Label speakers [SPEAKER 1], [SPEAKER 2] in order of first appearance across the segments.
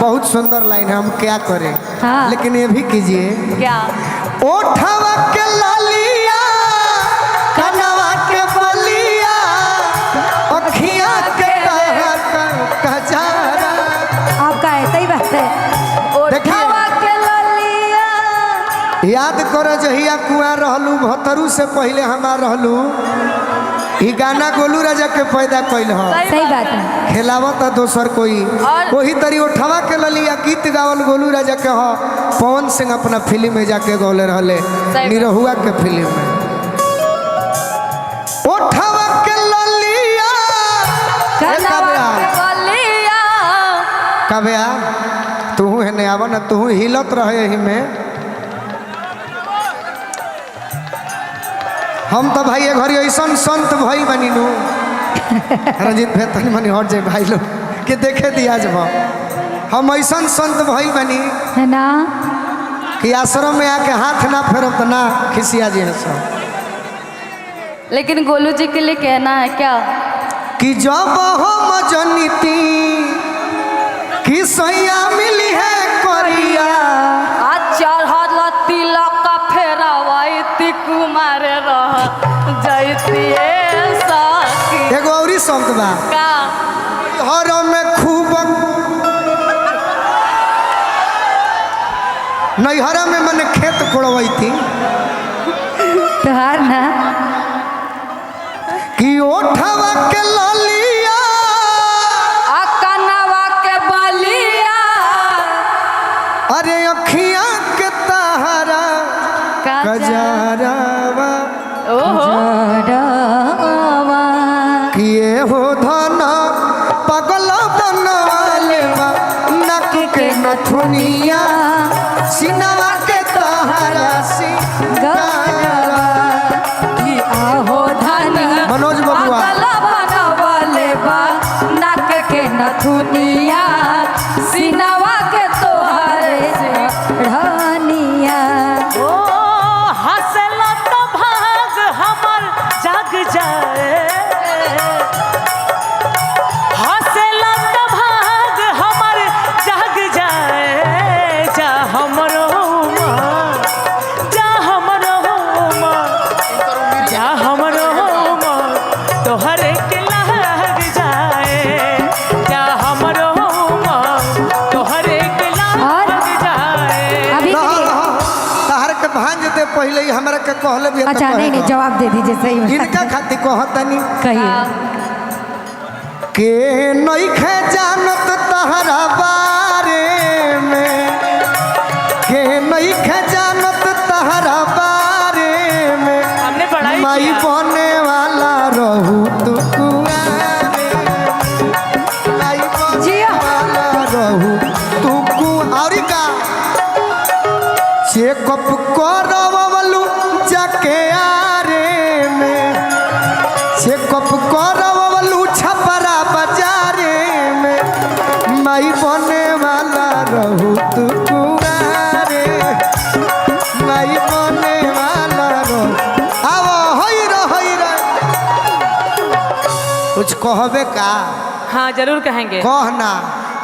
[SPEAKER 1] बहुत सुंदर लाइन है, हम क्या करें।
[SPEAKER 2] हाँ।
[SPEAKER 1] लेकिन ये भी कीजिए,
[SPEAKER 2] क्या?
[SPEAKER 1] ओठवा के लालिया, कनवा के बलिया, अखियां के कजरा।
[SPEAKER 2] आपका ऐसा ही बात है। ओठवा के लालिया।
[SPEAKER 1] याद करो जहिया कुआं रहलू, भतरू से पहले हमार रहलू। ई गाना गोलू राजा के पैदा कैल हो।
[SPEAKER 2] सही बात है।
[SPEAKER 1] खेलावत दोसर कोई वही तरी उठवा के ललिया गीत गावल गोलू राजा के हो। पवन सिंह अपना फिल्म में जाके गौले रहले, निरहुआ के फिल्म में। उठवा के ललिया कबया तू है नहीं आवा ना, तू हिलत रहे ही में। हम तो भाई घर ऐसा संत भाई बनी नू रंजीत भाई तनी मनी हट जाए भाई लोग के देखे दिया जब हम ऐसा संत भाई बनी
[SPEAKER 2] है ना
[SPEAKER 1] कि आश्रम में आके हाथ ना फेरब तो ना खिसिया जी सब।
[SPEAKER 2] लेकिन गोलू जी के लिए कहना है क्या
[SPEAKER 1] कि जब हम जनिती कि सैया मिली है करिया
[SPEAKER 2] कुमार रह जैतिए सखी।
[SPEAKER 1] एगो औरी शब्द बा
[SPEAKER 2] का
[SPEAKER 1] हर में खूब नैहरा में मैंने खेत कोड़वई थी
[SPEAKER 2] तोहार ना
[SPEAKER 1] कि ओठवा के ललिया
[SPEAKER 2] कनवा के बलिया
[SPEAKER 1] अरे अखियां के तहरा कजरावा किए हो धन पगल बनवाले नक के नथुनिया सिनवा के तहरा सिंगारवा
[SPEAKER 2] हो धन
[SPEAKER 1] मनोज बबुआ
[SPEAKER 2] बनवाले नक के नथुनिया सिनवा के तोहरे ढनिया।
[SPEAKER 1] पहले ही हमारा के कहले भी।
[SPEAKER 2] अच्छा नहीं नहीं जवाब दे दीजिए सही
[SPEAKER 1] इनका खातिर कहतनी
[SPEAKER 2] कहिए
[SPEAKER 1] के नइखे जानत तहरा बारे में, के नइखे जानत तहरा बारे में
[SPEAKER 3] हमने पढ़ाई
[SPEAKER 1] माई बने वाला रहू तू कुआरे माई बने वाला रहू तू कुआरी का चेकअप करवलू जाके आरे में, चेकअप करवलू छपरा बाजारे में माई बने वाला रहू तू कुआरे माई बने वाला रहू। आवो होई रे कुछ कहबे का?
[SPEAKER 3] हाँ जरूर कहेंगे।
[SPEAKER 1] कहना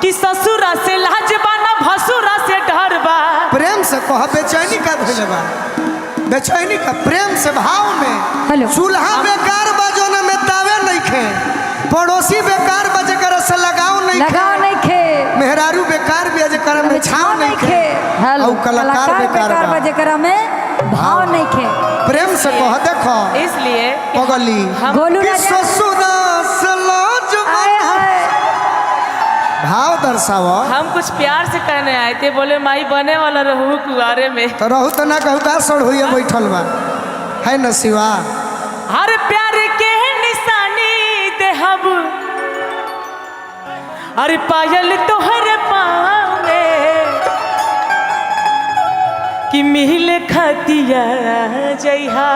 [SPEAKER 3] कि ससुरा से लाजबाना भसुरा से डर बा।
[SPEAKER 1] प्रेम से कह, बेचैनी का धैले बा, बेचैनी का प्रेम से भाव में।
[SPEAKER 2] हेलो
[SPEAKER 1] चूल्हा बेकार बजोने में तावे नहीं खे, पड़ोसी बेकार बजे कर से लगाओ नहीं
[SPEAKER 2] खे,
[SPEAKER 1] मेहरारू बेकार बजे कर में छाव नहीं खे, और कलाकार बेकार
[SPEAKER 2] बजे कर में भाव नहीं खे।
[SPEAKER 1] प्रेम से कह देखो
[SPEAKER 3] इसलिए
[SPEAKER 1] पगली
[SPEAKER 2] गोलू
[SPEAKER 1] ससुरा से लाज भाव दर्शावा।
[SPEAKER 3] हम कुछ प्यार से कहने आए थे, बोले माई बने वाला रहू कुआरे में।
[SPEAKER 1] तो रहू तो ना कहू का सड़ हुई बैठल बा है न शिवा।
[SPEAKER 3] हर प्यार के निशानी देहब अरे पायल तोहर पाँव में कि मिल खतिया जइहा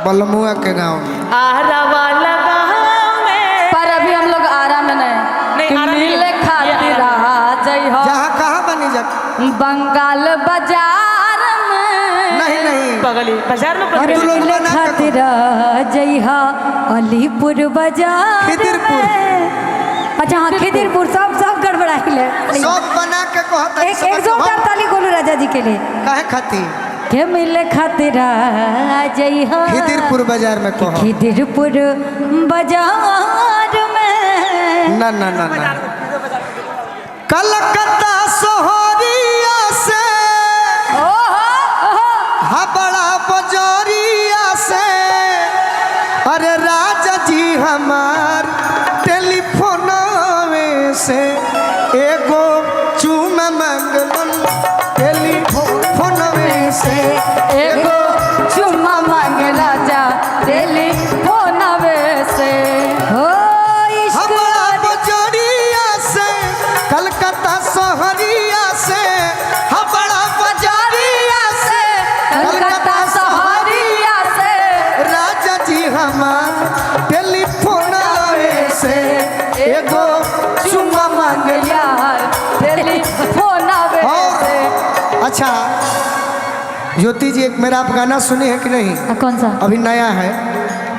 [SPEAKER 1] बलमुआ के गाँव में
[SPEAKER 3] आरा वाला गाँव में।
[SPEAKER 2] पर अभी हम लोग आरा में नहीं मिले खातिर
[SPEAKER 1] जहाँ कहाँ बनी जा
[SPEAKER 2] बंगाल बाजार में
[SPEAKER 3] नहीं बगली बाजार में
[SPEAKER 2] मिले खातिर जइहा अलीपुर बाजार
[SPEAKER 1] खिदिरपुर।
[SPEAKER 2] अच्छा हाँ खिदिरपुर सब गड़बड़ा
[SPEAKER 1] सब बना कहता
[SPEAKER 2] एक जोरदार ताली गोलू राजा जी के लिए।
[SPEAKER 1] काहे खाती
[SPEAKER 2] के मिले खातिर जई हो
[SPEAKER 1] खिदिरपुर बाजार में कहो।
[SPEAKER 2] खिदिरपुर बाजार में
[SPEAKER 1] ना ना ना ना कलकत्ता शहरिया से बड़ा बजरिया से अरे राजा जी हमार टेलीफोन में से एगो चूमा मंगलन टेलीफोन में से
[SPEAKER 2] एगो चुम्मा मांगला जा टेलीफोन से हो
[SPEAKER 1] हमारा बजरिया से कलकत्ता शहरिया से हमारा बजरिया से
[SPEAKER 2] कलकत्ता शहरिया से
[SPEAKER 1] राजा जी हमार टेलीफोन से एगो चुम्मा मंगला।
[SPEAKER 2] यार टेलीफोन से।
[SPEAKER 1] अच्छा ज्योति जी एक मेरा आप गाना सुने हैं कि नहीं?
[SPEAKER 2] कौन सा?
[SPEAKER 1] अभी नया है।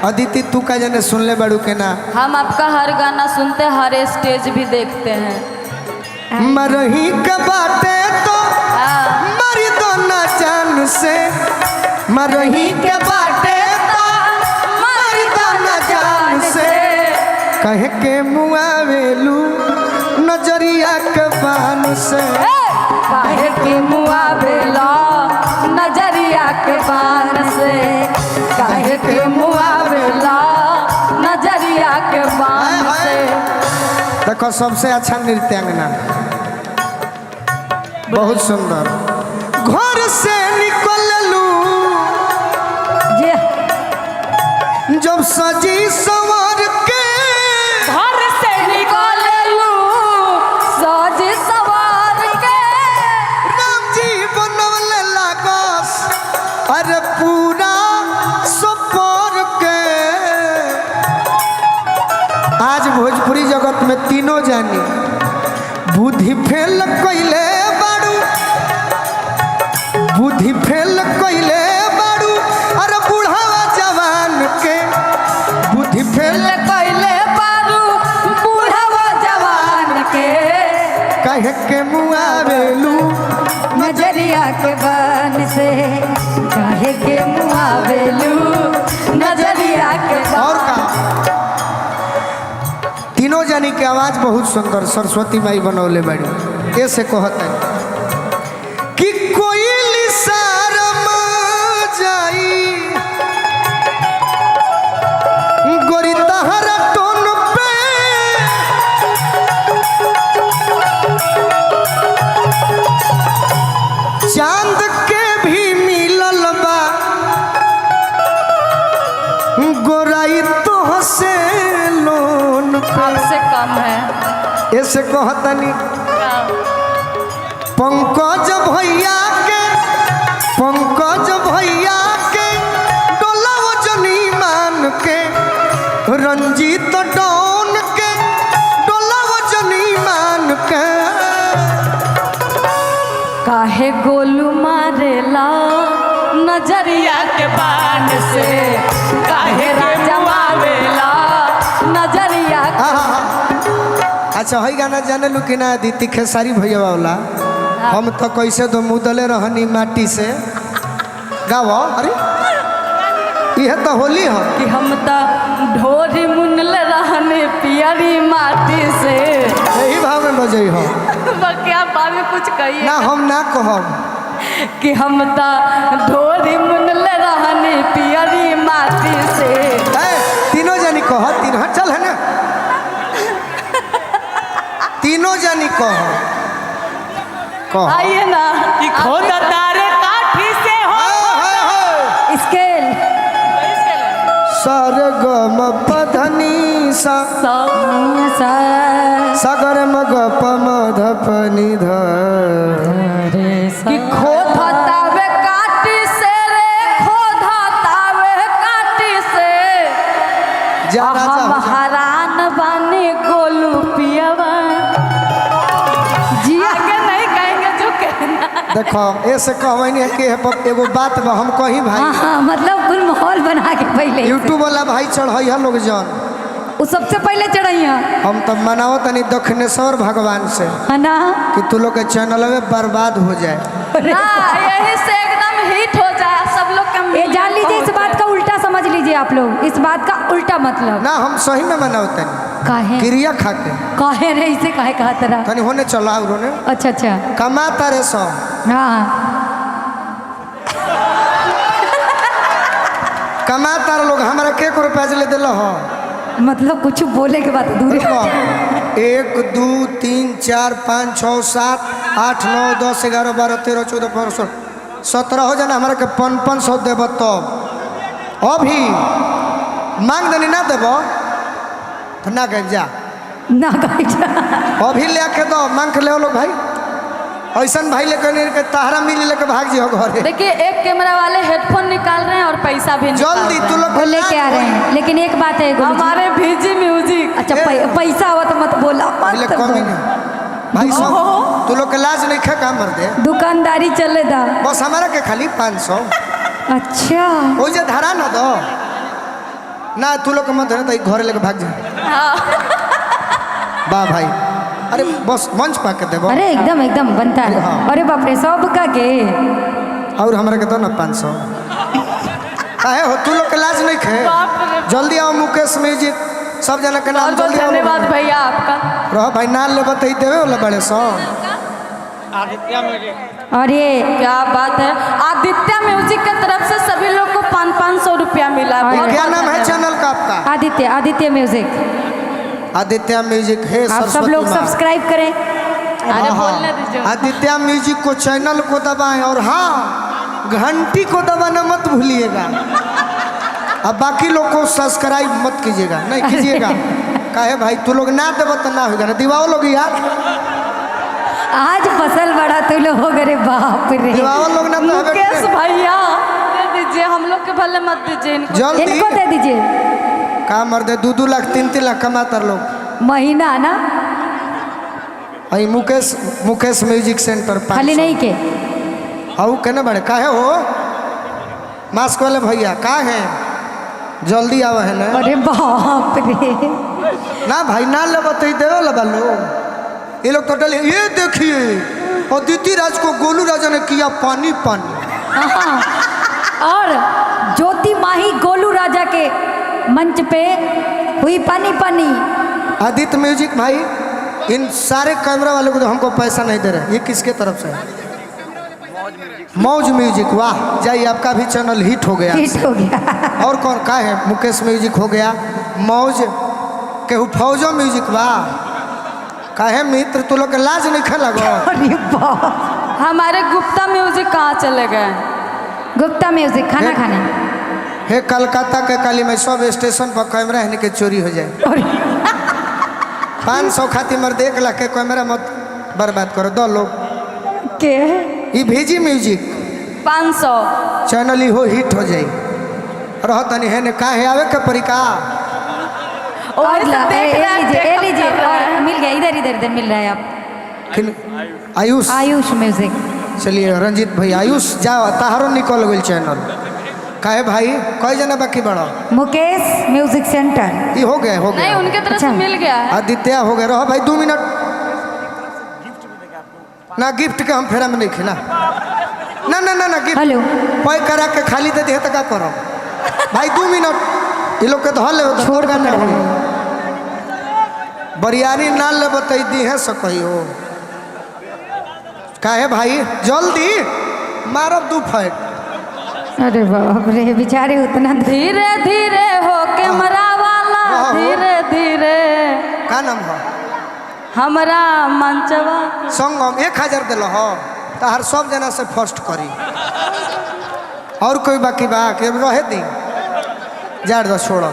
[SPEAKER 1] अदिति तू का जने सुन ले बड़ू के ना?
[SPEAKER 4] हम आपका हर गाना सुनते हर स्टेज भी देखते हैं।
[SPEAKER 1] मरही के बाटे तो मरी दो ना जान से मरही के बाटे तो मरी दो ना जान से कहे के मुआवेलू नजरिया के बान से
[SPEAKER 2] काहे के मुआवेला नजरिया के बान से काहे के मुआवेला नजरिया के बान से।
[SPEAKER 1] देखो सबसे अच्छा नृत्यांगना बहुत सुंदर। घर से निकललू जब सजी संवर के
[SPEAKER 2] घर से निकललू सज सवार के
[SPEAKER 1] राम जी बनवले लागस अरे पूरा सपोर के। आज भोजपुरी जगत में तीनों जानी बुद्धि फेल कइले बाड़ू बुद्धि फेल कइले बाड़ू अरे बुढ़ावा जवान के बुद्धि फेल
[SPEAKER 2] कइले बारू बूढ़वा जवान के
[SPEAKER 1] कहे के मुआवेलू
[SPEAKER 2] नजरिया के बान से काहे के मुआवेलू नजरिया के
[SPEAKER 1] और का तीनों जानी के आवाज बहुत सुंदर सरस्वती माई बनौले बाड़ी। ऐसे कहता है कि कोई शर्म जाई गोरी तहरा टोन पे चांद के भी मिलल बा गोराई तो हसे लोन
[SPEAKER 4] आपसे कम है।
[SPEAKER 1] ऐसे कहतनी पंकज भैया के डोला वजनी मान के रंजीत डॉन के डोला वजनी मान के
[SPEAKER 2] काहे गोलू मारेला नजरिया के बान से काहे राजा मारेला नजरिया के
[SPEAKER 1] अच्छा है गाना जाने लू कि ना दीदी खेसारी भैया वाला हम तो कैसे दो मुदले रहनी माटी से गावो। अरे यह तो होली है
[SPEAKER 2] कि हम तो ढोरी मुनले रहने पियरी माटी से
[SPEAKER 1] यही भाव में बजे हो
[SPEAKER 4] क्या बात में कुछ कहिए
[SPEAKER 1] ना हम ना कहब
[SPEAKER 2] कि हम तो ढोरी मुनले रहने पियरी माटी से।
[SPEAKER 1] तीनों जानी कह तीन चल है ना तीनों जानी कह
[SPEAKER 2] आइए ना
[SPEAKER 3] कि खोदा तारे काठी से हो
[SPEAKER 2] स्केल
[SPEAKER 1] सर गम पधनी सा सागर मग पमध पनी ध
[SPEAKER 2] कि खोदतावे काटी से रे खोदतावे काटी से
[SPEAKER 1] जा राजा
[SPEAKER 2] हम
[SPEAKER 1] हो जा।
[SPEAKER 2] हरान बानी गोलू पियवा जी आगे नहीं कहेंगे जो कहना।
[SPEAKER 1] देखो ऐसे कहवे नहीं कि एगो बात बा हम कही भाई
[SPEAKER 2] हाँ मतलब कुल माहौल बना के पहले
[SPEAKER 1] यूट्यूब वाला भाई चढ़ाई है लोग जन
[SPEAKER 2] वो सबसे पहले चढ़ैया
[SPEAKER 1] हम तो मनाओ तनी दक्षिणेश्वर भगवान से
[SPEAKER 2] है ना।
[SPEAKER 1] कि तू लोग के चैनल में बर्बाद हो जाए।
[SPEAKER 4] हाँ, यही से एकदम हिट हो जाए सब लोग का।
[SPEAKER 2] ये जान लीजिए, इस बात का उल्टा समझ लीजिए आप लोग, इस बात का उल्टा मतलब।
[SPEAKER 1] ना हम सही में मनाओ तनी
[SPEAKER 2] काहे
[SPEAKER 1] क्रिया खा के
[SPEAKER 2] काहे रे, इसे काहे कहा तेरा।
[SPEAKER 1] तनी होने चला उन्होंने
[SPEAKER 2] अच्छा अच्छा
[SPEAKER 1] कमा तारे सौ
[SPEAKER 2] हाँ
[SPEAKER 1] कमा तार लोग हमारा के को रुपया ले दिल हो।
[SPEAKER 2] मतलब कुछ बोले के बाद दूर
[SPEAKER 1] 1 2 3 4 5 6 7 8 9 10 11 12 13 14 15 17 हो जाना हमारा के 500 देव तो अभी मांग देनी ना देव तो ना कह जा
[SPEAKER 2] ना गाइजा
[SPEAKER 1] अभी लेके दो मांग के ले लोग भाई। ऐसा भाई लेकर ताहरा मिली लेकर भाग जियो घरे।
[SPEAKER 4] देखिए एक कैमरा वाले हेडफोन निकाल रहे हैं और पैसा भी निकाल
[SPEAKER 1] जल्दी
[SPEAKER 4] रहे
[SPEAKER 1] तू
[SPEAKER 4] हैं।
[SPEAKER 1] लोग
[SPEAKER 2] वो लेके आ रहे हैं, लेकिन एक बात है गोलू जी।
[SPEAKER 4] हमारे भीजी म्यूजिक।
[SPEAKER 2] अच्छा पैसा हुआ तो मत बोला
[SPEAKER 1] पहले
[SPEAKER 2] मत
[SPEAKER 1] कमी नहीं भाई सब तू लोग के लाज नहीं खा काम मर दे
[SPEAKER 2] दुकानदारी चले दा।
[SPEAKER 1] बस हमारा के खाली 500
[SPEAKER 2] अच्छा
[SPEAKER 1] वो जे धरा ना दो ना तू लोग के मत धरे तो घरे लेके भाग जा। वाह भाई अरे बस मंच पा के देबो।
[SPEAKER 2] अरे एकदम एकदम बनता है।
[SPEAKER 1] हाँ।
[SPEAKER 2] अरे बाप रे सब का के
[SPEAKER 1] और हमारा के दो ना 500 काहे हो तू लोग के लाज नहीं खे। जल्दी आओ मुकेश म्यूजिक सब जना के नाम
[SPEAKER 4] बहुत बहुत
[SPEAKER 1] जल्दी आओ।
[SPEAKER 4] धन्यवाद भैया आपका।
[SPEAKER 1] रहो भाई नाल ले बताई देवे वाला बड़े सौ।
[SPEAKER 2] और ये
[SPEAKER 4] क्या बात है, आदित्य म्यूजिक की तरफ से सभी लोग को 500 रुपया मिला।
[SPEAKER 2] और
[SPEAKER 4] बहुत
[SPEAKER 1] क्या
[SPEAKER 4] बहुत
[SPEAKER 1] नाम है
[SPEAKER 4] धन्यवाद।
[SPEAKER 1] चैनल का आपका?
[SPEAKER 2] आदित्य आदित्य म्यूजिक।
[SPEAKER 1] आदित्य म्यूजिक है
[SPEAKER 2] आप सब
[SPEAKER 1] सरस्वती
[SPEAKER 2] लोग
[SPEAKER 1] माँ।
[SPEAKER 2] सब्सक्राइब करें।
[SPEAKER 4] अरे बोलने दीजिए।
[SPEAKER 1] आदित्य म्यूजिक को चैनल को दबाएं और हाँ घंटी को दबाना मत भूलिएगा। अब बाकी लोग को सब्सक्राइब मत कीजिएगा नहीं कीजिएगा। काहे भाई तू लोग ना देव तो ना होगा ना दिवाओ लोग यार
[SPEAKER 2] आज फसल बड़ा तू लोग हो गए बाप रे।
[SPEAKER 1] दिवाओ लोग ना तो
[SPEAKER 4] मुकेश भैया दे दीजिए, हम लोग के भले मत दीजिए इनको।
[SPEAKER 1] जल्दी
[SPEAKER 2] इनको दे दीजिए।
[SPEAKER 1] का मर दे 2-2 लाख 3-3 लाख कमाता लोग
[SPEAKER 2] महीना ना
[SPEAKER 1] आई मुकेश म्यूजिक सेंटर
[SPEAKER 2] खाली नहीं के
[SPEAKER 1] हाउ कहने बड़े काहे हो मास्क वाले भैया का है जल्दी आवे है ना।
[SPEAKER 2] अरे बाप रे
[SPEAKER 1] ना भाई ना ले बताई देवे ला लोग ये लोग तो डले। ये देखिए अदिति राज को गोलू राजा ने किया पानी पानी।
[SPEAKER 2] हाँ। और ज्योति माही गोलू राजा के मंच पे हुई पानी पानी।
[SPEAKER 1] आदित्य म्यूजिक भाई इन सारे कैमरा वालों को तो हमको पैसा नहीं दे रहे। ये किसके तरफ से है? मौज म्यूजिक। वाह जाइए आपका भी चैनल हिट हो गया।
[SPEAKER 2] हिट हो गया।
[SPEAKER 1] और कौन का है? मुकेश म्यूजिक हो गया, मौज केहू फौजो म्यूजिक। वाह काहे मित्र तू लोग के लाज नहीं खा लगो।
[SPEAKER 2] अरे बाप।
[SPEAKER 4] हमारे गुप्ता म्यूजिक कहाँ चले गए?
[SPEAKER 2] गुप्ता म्यूजिक खाना खाने।
[SPEAKER 1] हे कलकत्ता के काली में सब स्टेशन पर कैमरा है के चोरी हो जाए। 500 खातिर मर 1 लाख के कैमरा मत बर्बाद करो। 2 लोग
[SPEAKER 2] के
[SPEAKER 1] ये भेजी म्यूजिक
[SPEAKER 4] 500।
[SPEAKER 1] चैनल ही हो हिट हो जाए। रह तनी है ने काहे आवे के परिका
[SPEAKER 2] और
[SPEAKER 4] ऐसे
[SPEAKER 2] ला-
[SPEAKER 4] देख रहे हैं,
[SPEAKER 2] लीजिए
[SPEAKER 4] चेकअप
[SPEAKER 2] लीजिए
[SPEAKER 4] कर रहे
[SPEAKER 2] और
[SPEAKER 4] हैं।
[SPEAKER 2] मिल गया इधर इधर इधर मिल रहा है आप।
[SPEAKER 1] आयुष।
[SPEAKER 2] आयुष म्यूजिक।
[SPEAKER 1] चलिए रंजीत भाई आयुष जाओ ताहारो निकल गई चैनल। काहे भाई कई जना बाकी बड़ा
[SPEAKER 2] मुकेश म्यूजिक सेंटर।
[SPEAKER 1] ये हो गया हो
[SPEAKER 4] नहीं
[SPEAKER 1] गया।
[SPEAKER 4] उनके तरफ से
[SPEAKER 2] अच्छा।
[SPEAKER 4] मिल गया है।
[SPEAKER 1] आदित्य हो गया। रहो भाई 2 मिनट ना गिफ्ट के हम फेरा में नहीं खिला ना ना ना ना गिफ्ट
[SPEAKER 2] हेलो
[SPEAKER 1] कोई करा के खाली दे दे तो का करो भाई 2 मिनट ये लोग के धो ले
[SPEAKER 2] छोड़ कर कर
[SPEAKER 1] बरियारी ना ले बतई दी है सकई हो काहे भाई जल्दी मारब 2 फैट।
[SPEAKER 2] अरे बाप रे बेचारे उतना
[SPEAKER 4] धीरे धीरे हो कैमरा वाला
[SPEAKER 1] हाँ।
[SPEAKER 4] धीरे धीरे
[SPEAKER 1] का नाम हो?
[SPEAKER 4] हमरा मंचवा।
[SPEAKER 1] संगम 1000 दिल हो तार सब जना से फर्स्ट करी और कोई बाकी बा के रहे दी जार दो छोड़ो।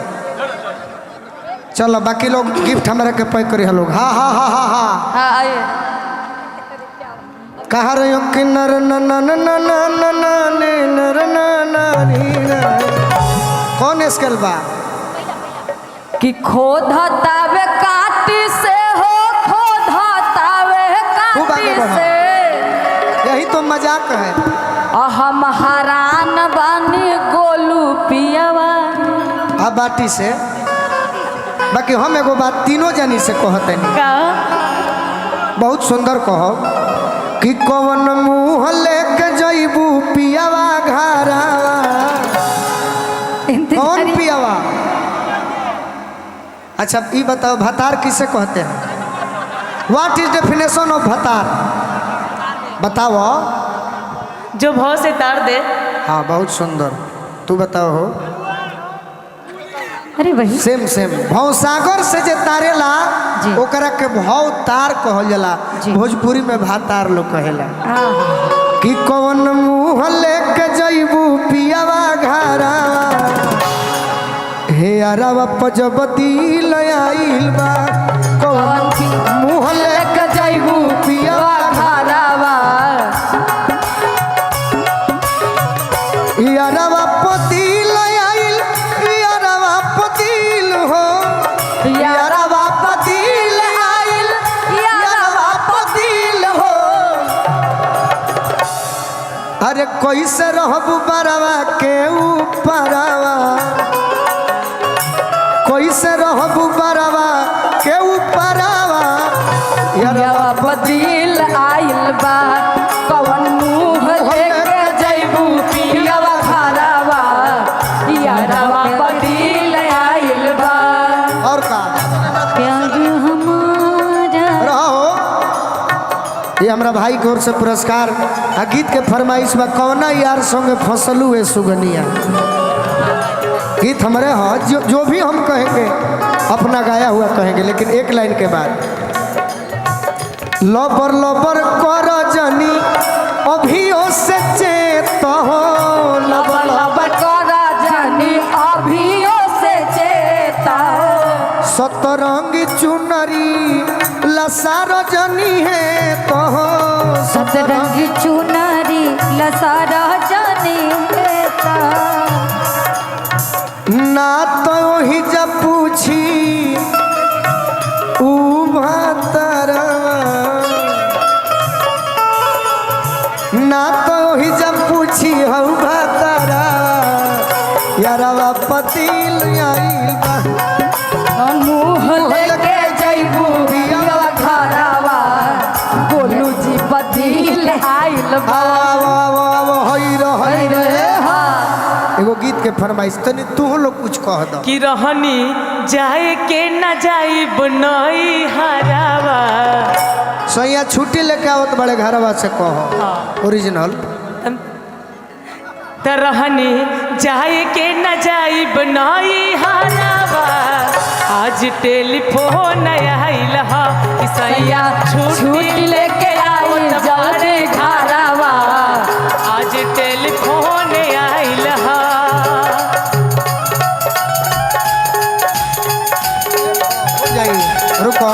[SPEAKER 1] चलो बाकी लोग गिफ्ट हमारे के पैक करी लोग। हाँ हाँ हाँ हाँ हाँ
[SPEAKER 4] हाँ आइए।
[SPEAKER 1] कहाँ रही हो कि नर न न न न न न न ने नर न न नी न। कौन स्केल बा?
[SPEAKER 4] कि खोदतावे काटी से हो खोदतावे
[SPEAKER 1] खूब आगे
[SPEAKER 4] काटी
[SPEAKER 1] बढ़ो।
[SPEAKER 4] से
[SPEAKER 1] यही तो मजाक है।
[SPEAKER 4] हम हरान बानी गोलू पियावा।
[SPEAKER 1] अब बाटी से बाकी हम एगो बात तीनों जनी से कहते हैं,
[SPEAKER 3] का
[SPEAKER 1] बहुत सुंदर कहो कि कौन मुँह लेके जइबू पियावा घरा। कौन पियावा? अच्छा ये बताओ भतार किसे कहते हैं? व्हाट इज डेफिनेशन ऑफ भतार? बताओ।
[SPEAKER 3] जो भाव से तार दे।
[SPEAKER 1] हाँ बहुत सुंदर, तू बताओ हो।
[SPEAKER 2] अरे वही
[SPEAKER 1] सेम सेम भवसागर से जे तारेला
[SPEAKER 2] जी।
[SPEAKER 1] ओकरा के भव तार कहल जाला,
[SPEAKER 2] जी।
[SPEAKER 1] भोजपुरी में भातार लोग कहेला।
[SPEAKER 2] हाँ।
[SPEAKER 1] कि कौन मुँह लेके जइबू पियावा घरा, हे अरवा पजबती लयाइल बा। कौन मुँह लेके जइबू पियावा
[SPEAKER 4] घरावा
[SPEAKER 1] यारवा पतिल आइल, यारवा पतिल हो, यारवा पतिल आइल, यारवा पतिल हो। अरे कैसे रहबू बरवा के ऊपरवा, कैसे रहबू बरवा के ऊपरवा, यारवा
[SPEAKER 4] बदिल आइल बा। कवन मुँह लेके जइबू पियावा घरावा, यारवा बदिल आइल बा।
[SPEAKER 1] और का
[SPEAKER 2] प्यार हमारा।
[SPEAKER 1] रहो। ये हमरा भाई की ओर से पुरस्कार आ गीत के फरमाइश में कौना यार संगे फसलू है सुगनिया। गीत हमारे हाँ जो भी हम कहेंगे अपना गाया हुआ कहेंगे, लेकिन एक लाइन के बाद लबर लबर कर जनी अभियो से चेत हो,
[SPEAKER 4] लबर लबर करा जानी अभियो से चेता।
[SPEAKER 1] सतरंगी चुनरी लसार जनी है तो
[SPEAKER 2] सतरंगी चुनरी लसारा जाने देता।
[SPEAKER 1] ना तो ही जब पूछी ऊ भतरवा, ना तो ही जब पूछी हऊ भतरा, यारवा पतिल आइल बा।
[SPEAKER 4] मुँह लेके जइबू पियावा घरावा, गोलू जी बदिल आइल बा।
[SPEAKER 1] हई रे
[SPEAKER 4] हाँ
[SPEAKER 1] एगो गीत के फरमाइश तनी तू लोग कुछ कह दो।
[SPEAKER 3] कि रहनी जाए के न जाई बनई हरावा।
[SPEAKER 1] सैया छुट्टी लेके आवत बड़े घरवा से कहो ओरिजिनल।
[SPEAKER 3] त रहनी जाए के न जाई बनई हरावा, आज टेलीफोन आइल हा कि सैया
[SPEAKER 4] छुट्टी लेके आई जाने घरावा,
[SPEAKER 3] आज टेलीफोन आइल हा।
[SPEAKER 1] हो जाई रुको